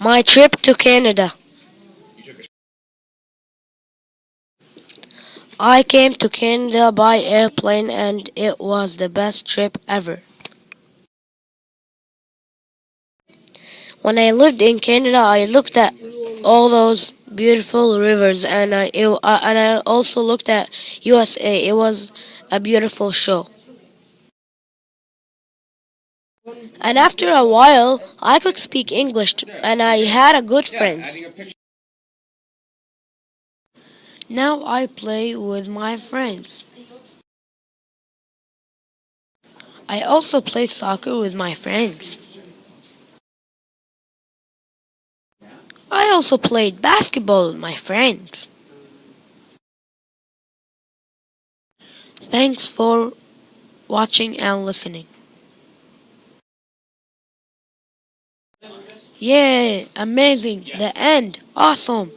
My trip to Canada. I came to Canada by airplane and it was the best trip ever. When I lived in Canada, I looked at all those beautiful rivers and I also looked at USA. It was a beautiful show. And after a while, I could speak English and I had a good friends. Now I play with my friends. I also play soccer with my friends. I also played basketball with my friends. Thanks for watching and listening. Yay! Amazing! The end! Awesome!